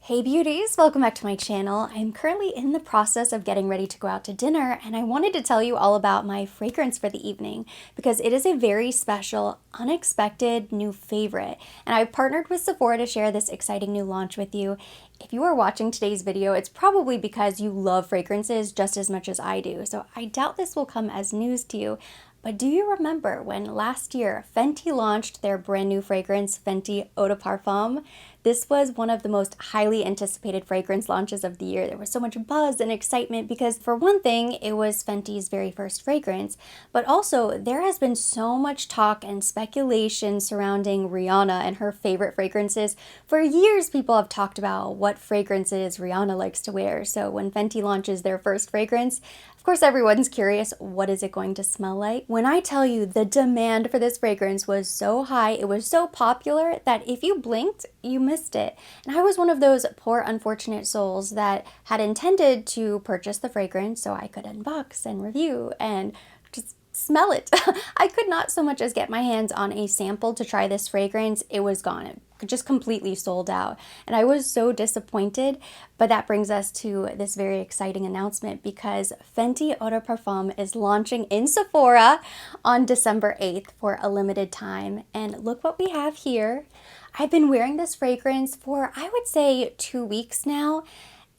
Hey beauties, welcome back to my channel. I'm currently in the process of getting ready to go out to dinner, and I wanted to tell you all about my fragrance for the evening because it is a very special, unexpected new favorite. And I've partnered with Sephora to share this exciting new launch with you. If you are watching today's video, it's probably because you love fragrances just as much as I do. So I doubt this will come as news to you. But do you remember when last year Fenty launched their brand new fragrance, Fenty Eau De Parfum? This was one of the most highly anticipated fragrance launches of the year. There was so much buzz and excitement because, for one thing, it was Fenty's very first fragrance, but also there has been so much talk and speculation surrounding Rihanna and her favorite fragrances. For years, people have talked about what fragrances Rihanna likes to wear. So when Fenty launches their first fragrance, of course, everyone's curious, what is it going to smell like? When I tell you the demand for this fragrance was so high, it was so popular that if you blinked, you missed it. And I was one of those poor, unfortunate souls that had intended to purchase the fragrance so I could unbox and review and just smell it. I could not so much as get my hands on a sample to try this fragrance. It was gone. It just completely sold out. And I was so disappointed. But that brings us to this very exciting announcement because Fenty Eau De Parfum is launching in Sephora on December 8th for a limited time. And look what we have here. I've been wearing this fragrance for, I would say, 2 weeks now.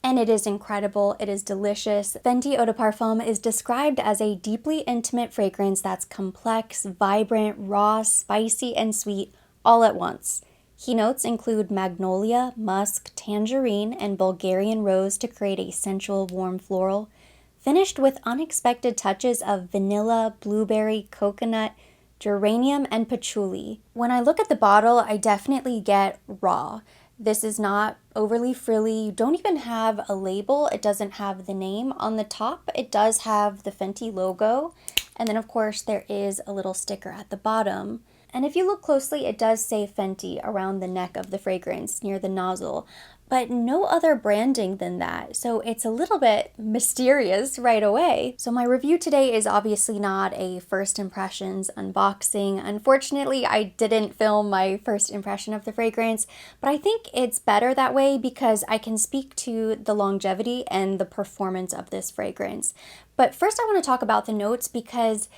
And it is incredible. It is delicious. Fenty Eau De Parfum is described as a deeply intimate fragrance that's complex, vibrant, raw, spicy, and sweet all at once. Key notes include magnolia, musk, tangerine, and Bulgarian rose to create a sensual, warm floral, finished with unexpected touches of vanilla, blueberry, coconut, geranium, and patchouli. When I look at the bottle, I definitely get raw. This is not overly frilly. You don't even have a label. It doesn't have the name on the top. It does have the Fenty logo. And then, of course, there is a little sticker at the bottom. And if you look closely, it does say Fenty around the neck of the fragrance near the nozzle, but no other branding than that. So it's a little bit mysterious right away. So my review today is obviously not a first impressions unboxing. Unfortunately, I didn't film my first impression of the fragrance, but I think it's better that way because I can speak to the longevity and the performance of this fragrance. But first I want to talk about the notes because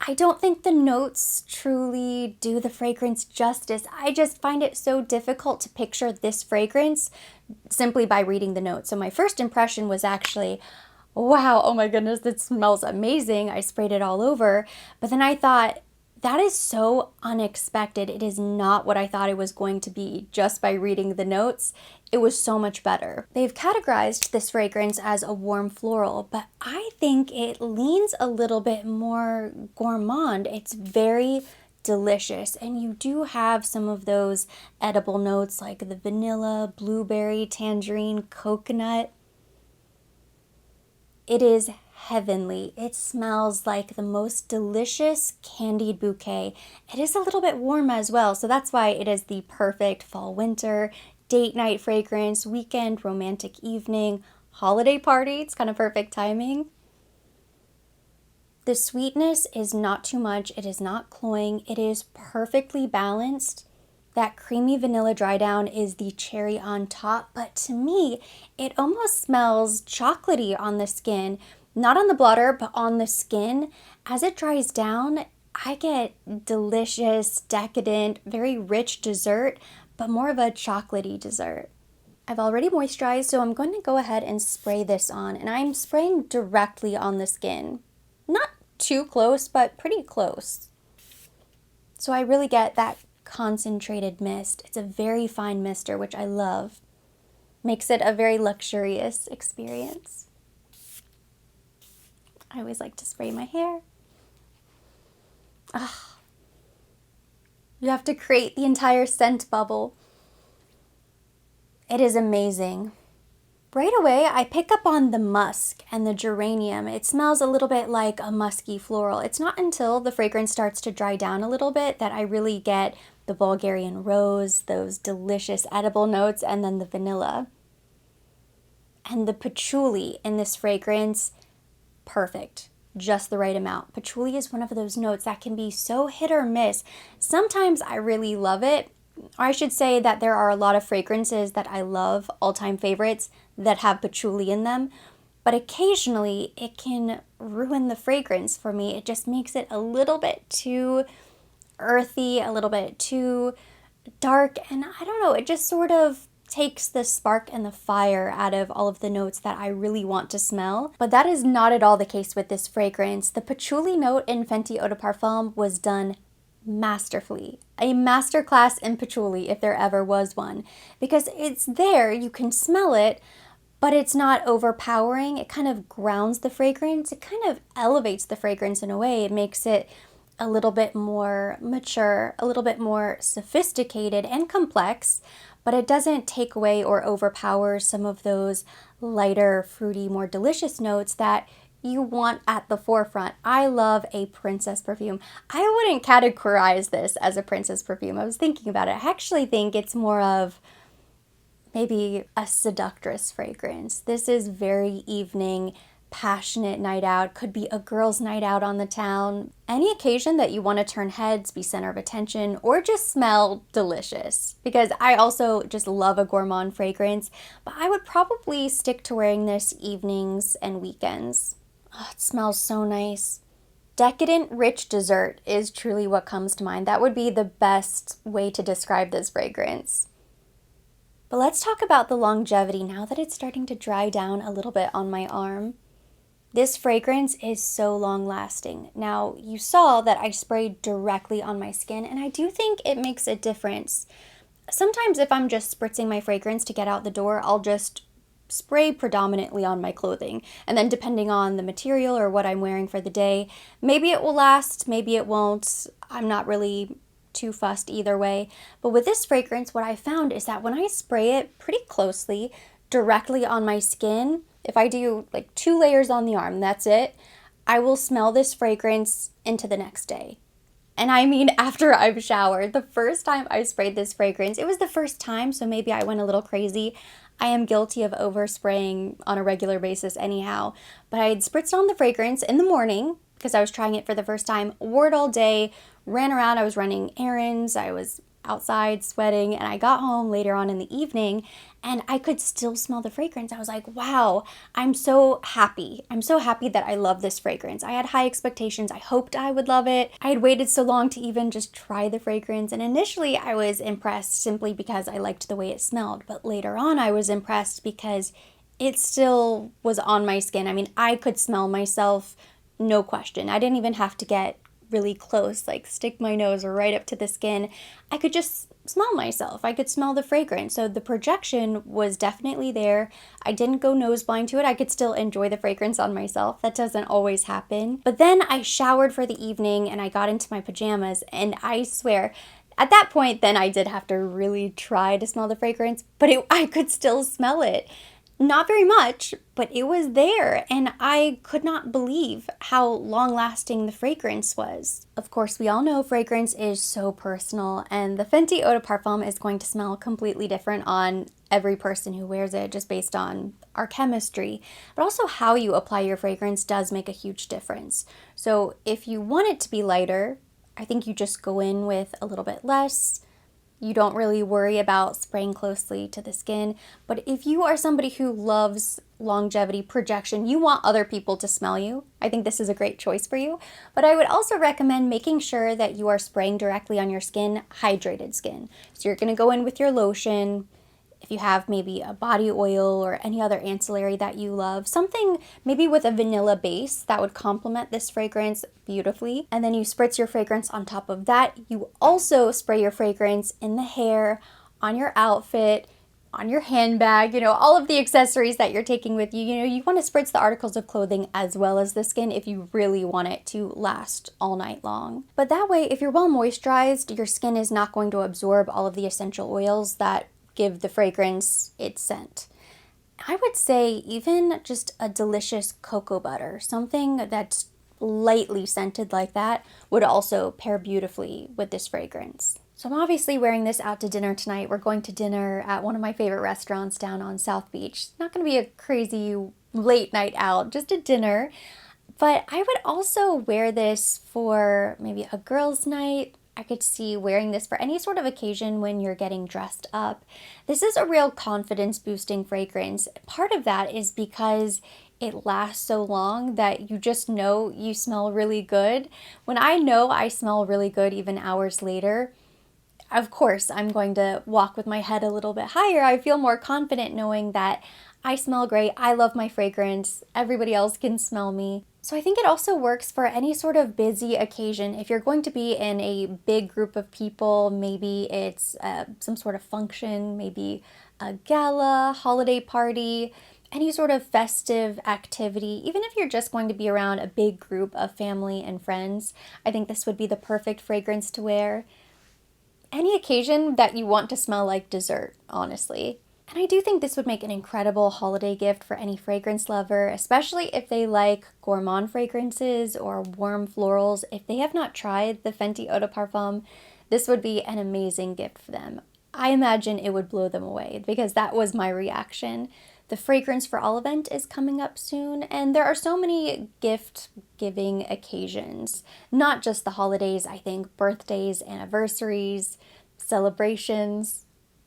I don't think the notes truly do the fragrance justice. I just find it so difficult to picture this fragrance simply by reading the notes. So my first impression was actually, wow, oh my goodness, that smells amazing. I sprayed it all over. But then I thought, that is so unexpected. It is not what I thought it was going to be just by reading the notes. It was so much better. They've categorized this fragrance as a warm floral, but I think it leans a little bit more gourmand. It's very delicious, and you do have some of those edible notes like the vanilla, blueberry, tangerine, coconut. It is heavenly. It smells like the most delicious candied bouquet. It is a little bit warm as well, so that's why it is the perfect fall winter date night fragrance, weekend, romantic evening, holiday party. It's kind of perfect timing. The sweetness is not too much. It is not cloying. It is perfectly balanced. That creamy vanilla dry down is the cherry on top, but to me, it almost smells chocolatey on the skin. Not on the blotter, but on the skin. As it dries down, I get delicious, decadent, very rich dessert, but more of a chocolatey dessert. I've already moisturized, so I'm going to go ahead and spray this on, and I'm spraying directly on the skin. Not too close, but pretty close. So I really get that concentrated mist. It's a very fine mister, which I love. Makes it a very luxurious experience. I always like to spray my hair. Ah, you have to create the entire scent bubble. It is amazing. Right away, I pick up on the musk and the geranium. It smells a little bit like a musky floral. It's not until the fragrance starts to dry down a little bit that I really get the Bulgarian rose, those delicious edible notes, and then the vanilla. And the patchouli in this fragrance, perfect. Just the right amount. Patchouli is one of those notes that can be so hit or miss. Sometimes I really love it, Or I should say that there are a lot of fragrances that I love, all-time favorites, that have patchouli in them, but occasionally it can ruin the fragrance for me. It just makes it a little bit too earthy, a little bit too dark, and I don't know, it just sort of takes the spark and the fire out of all of the notes that I really want to smell. But that is not at all the case with this fragrance. The patchouli note in Fenty Eau De Parfum was done masterfully. A masterclass in patchouli if there ever was one. Because it's there, you can smell it, but it's not overpowering. It kind of grounds the fragrance. It kind of elevates the fragrance in a way. It makes it a little bit more mature, a little bit more sophisticated and complex, but it doesn't take away or overpower some of those lighter, fruity, more delicious notes that you want at the forefront. I love a princess perfume. I wouldn't categorize this as a princess perfume. I was thinking about it. I actually think it's more of maybe a seductress fragrance. This is very evening, passionate night out, could be a girl's night out on the town. Any occasion that you want to turn heads, be center of attention, or just smell delicious. Because I also just love a gourmand fragrance, but I would probably stick to wearing this evenings and weekends. Oh, it smells so nice. Decadent, rich dessert is truly what comes to mind. That would be the best way to describe this fragrance. But let's talk about the longevity now that it's starting to dry down a little bit on my arm. This fragrance is so long lasting. Now, you saw that I sprayed directly on my skin, and I do think it makes a difference. Sometimes if I'm just spritzing my fragrance to get out the door, I'll just spray predominantly on my clothing. And then depending on the material or what I'm wearing for the day, maybe it will last, maybe it won't. I'm not really too fussed either way. But with this fragrance, what I found is that when I spray it pretty closely directly on my skin, if I do like 2 layers on the arm, that's it, I will smell this fragrance into the next day. And I mean after I've showered. The first time I sprayed this fragrance, it was the first time, so maybe I went a little crazy. I am guilty of overspraying on a regular basis anyhow. But I had spritzed on the fragrance in the morning because I was trying it for the first time, wore it all day, ran around, I was running errands, I was outside sweating, and I got home later on in the evening and I could still smell the fragrance. I was like, wow, I'm so happy. I'm so happy that I love this fragrance. I had high expectations. I hoped I would love it. I had waited so long to even just try the fragrance, and initially I was impressed simply because I liked the way it smelled, but later on I was impressed because it still was on my skin. I mean, I could smell myself, no question. I didn't even have to get really close, like stick my nose right up to the skin. I could just smell myself. I could smell the fragrance. So the projection was definitely there. I didn't go nose blind to it. I could still enjoy the fragrance on myself. That doesn't always happen. But then I showered for the evening and I got into my pajamas, and I swear, at that point, then I did have to really try to smell the fragrance, but I could still smell it. Not very much, but it was there, and I could not believe how long-lasting the fragrance was. Of course, we all know fragrance is so personal, and the Fenty Eau De Parfum is going to smell completely different on every person who wears it, just based on our chemistry. But also how you apply your fragrance does make a huge difference. So if you want it to be lighter, I think you just go in with a little bit less. You don't really worry about spraying closely to the skin. But if you are somebody who loves longevity, projection, you want other people to smell you, I think this is a great choice for you. But I would also recommend making sure that you are spraying directly on your skin, hydrated skin. So you're gonna go in with your lotion. If you have maybe a body oil or any other ancillary that you love, something maybe with a vanilla base that would complement this fragrance beautifully. And then you spritz your fragrance on top of that. You also spray your fragrance in the hair, on your outfit, on your handbag, all of the accessories that you're taking with you. You want to spritz the articles of clothing as well as the skin if you really want it to last all night long. But that way, if you're well moisturized, your skin is not going to absorb all of the essential oils that give the fragrance its scent. I would say even just a delicious cocoa butter, something that's lightly scented like that, would also pair beautifully with this fragrance. So I'm obviously wearing this out to dinner tonight. We're going to dinner at one of my favorite restaurants down on South Beach. It's not going to be a crazy late night out, just a dinner. But I would also wear this for maybe a girls' night, I could see wearing this for any sort of occasion when you're getting dressed up. This is a real confidence boosting fragrance. Part of that is because it lasts so long that you just know you smell really good. When I know I smell really good even hours later, of course, I'm going to walk with my head a little bit higher. I feel more confident knowing that I smell great. I love my fragrance. Everybody else can smell me. So I think it also works for any sort of busy occasion. If you're going to be in a big group of people, maybe it's some sort of function, maybe a gala, holiday party, any sort of festive activity, even if you're just going to be around a big group of family and friends, I think this would be the perfect fragrance to wear. Any occasion that you want to smell like dessert, honestly. And I do think this would make an incredible holiday gift for any fragrance lover, especially if they like gourmand fragrances or warm florals. If they have not tried the Fenty Eau De Parfum, this would be an amazing gift for them. I imagine it would blow them away because that was my reaction. The Fragrance for All event is coming up soon, and there are so many gift giving occasions, not just the holidays. I think birthdays, anniversaries, celebrations,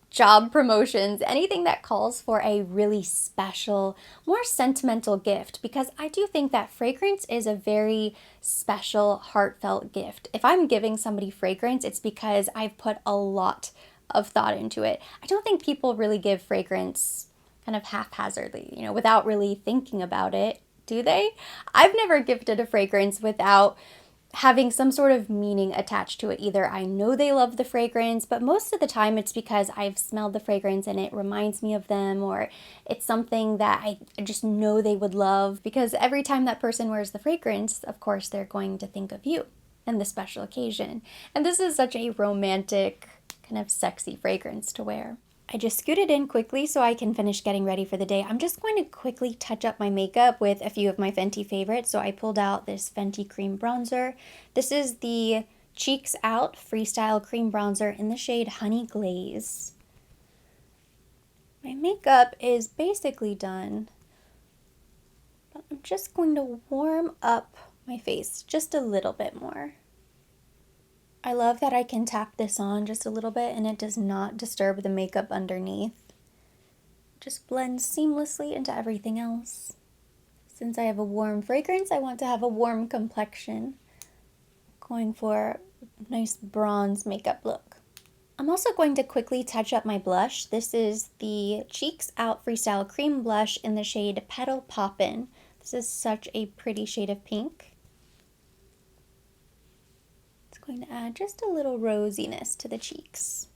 job promotions, anything that calls for a really special, more sentimental gift, because I do think that fragrance is a very special, heartfelt gift. If I'm giving somebody fragrance, it's because I've put a lot of thought into it. I don't think people really give fragrance kind of haphazardly, without really thinking about it, do they? I've never gifted a fragrance without having some sort of meaning attached to it. Either I know they love the fragrance, but most of the time it's because I've smelled the fragrance and it reminds me of them, or it's something that I just know they would love, because every time that person wears the fragrance, of course, they're going to think of you and the special occasion. And this is such a romantic, kind of sexy fragrance to wear. I just scooted in quickly so I can finish getting ready for the day. I'm just going to quickly touch up my makeup with a few of my Fenty favorites. So I pulled out this Fenty Cream Bronzer. This is the Cheeks Out Freestyle Cream Bronzer in the shade Honey Glaze. My makeup is basically done, but I'm just going to warm up my face just a little bit more. I love that I can tap this on just a little bit and it does not disturb the makeup underneath. It just blends seamlessly into everything else. Since I have a warm fragrance, I want to have a warm complexion. Going for a nice bronze makeup look. I'm also going to quickly touch up my blush. This is the Cheeks Out Freestyle Cream Blush in the shade Petal Poppin'. This is such a pretty shade of pink. Going to add just a little rosiness to the cheeks.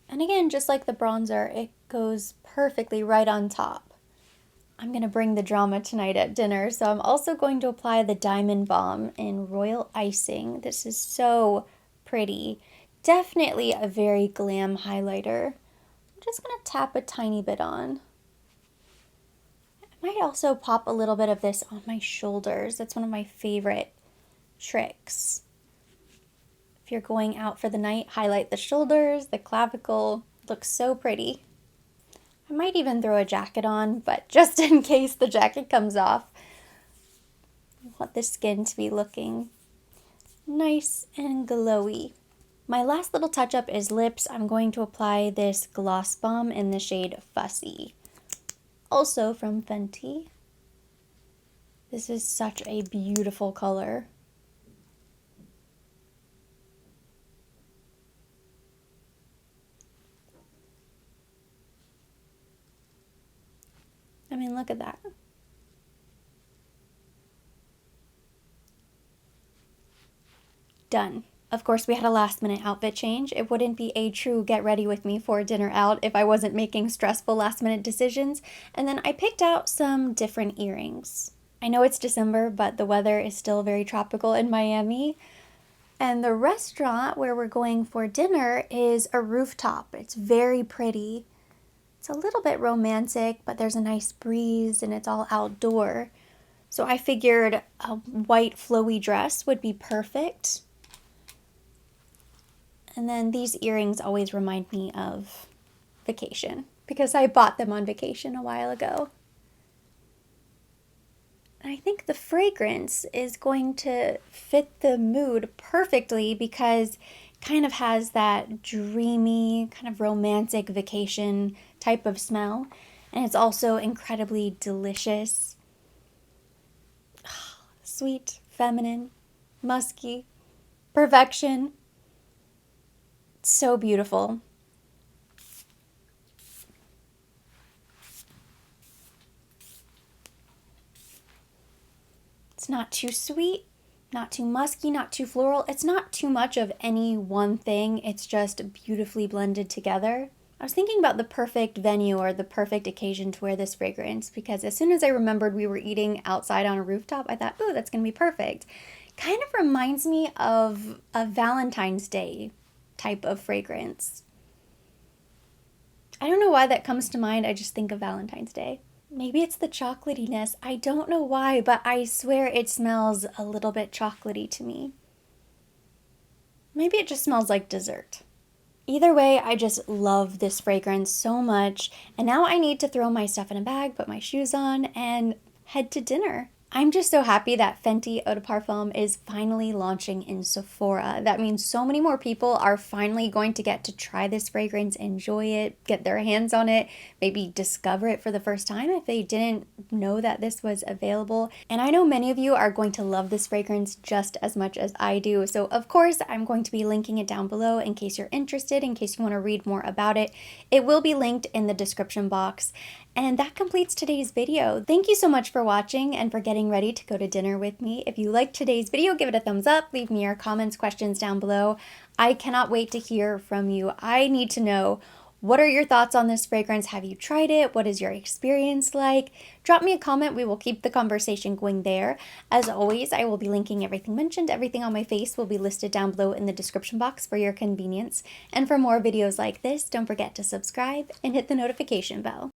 And again, just like the bronzer, it goes perfectly right on top. I'm going to bring the drama tonight at dinner, so I'm also going to apply the Diamond Balm in Royal Icing. This is so pretty. Definitely a very glam highlighter. I'm just going to tap a tiny bit on. I might also pop a little bit of this on my shoulders. That's one of my favorite tricks. If you're going out for the night, highlight the shoulders, the clavicle. Looks so pretty. I might even throw a jacket on, but just in case the jacket comes off, I want the skin to be looking nice and glowy. My last little touch up is lips. I'm going to apply this gloss bomb in the shade Fussy. Also from Fenty. This is such a beautiful color. I mean, look at that. Done. Of course, we had a last minute outfit change. It wouldn't be a true get ready with me for dinner out if I wasn't making stressful last minute decisions. And then I picked out some different earrings. I know it's December, but the weather is still very tropical in Miami. And the restaurant where we're going for dinner is a rooftop. It's very pretty. It's a little bit romantic, but there's a nice breeze and it's all outdoor. So I figured a white flowy dress would be perfect. And then these earrings always remind me of vacation because I bought them on vacation a while ago. And I think the fragrance is going to fit the mood perfectly because it kind of has that dreamy, kind of romantic vacation type of smell. And it's also incredibly delicious, sweet, feminine, musky, perfection. So beautiful. It's not too sweet, not too musky, not too floral. It's not too much of any one thing. It's just beautifully blended together. I was thinking about the perfect venue or the perfect occasion to wear this fragrance because as soon as I remembered we were eating outside on a rooftop, I thought, oh, that's going to be perfect. Kind of reminds me of a Valentine's Day type of fragrance. I don't know why that comes to mind. I just think of Valentine's Day. Maybe it's the chocolatiness. I don't know why, but I swear it smells a little bit chocolatey to me. Maybe it just smells like dessert. Either way, I just love this fragrance so much, and now I need to throw my stuff in a bag, put my shoes on, and head to dinner. I'm just so happy that Fenty Eau De Parfum is finally launching in Sephora. That means so many more people are finally going to get to try this fragrance, enjoy it, get their hands on it, maybe discover it for the first time if they didn't know that this was available. And I know many of you are going to love this fragrance just as much as I do. So of course, I'm going to be linking it down below in case you're interested, in case you want to read more about it. It will be linked in the description box. And that completes today's video. Thank you so much for watching and for getting ready to go to dinner with me. If you liked today's video, give it a thumbs up, leave me your comments, questions down below. I cannot wait to hear from you. I need to know, what are your thoughts on this fragrance? Have you tried it? What is your experience like? Drop me a comment. We will keep the conversation going there. As always, I will be linking everything mentioned. Everything on my face will be listed down below in the description box for your convenience. And for more videos like this, don't forget to subscribe and hit the notification bell.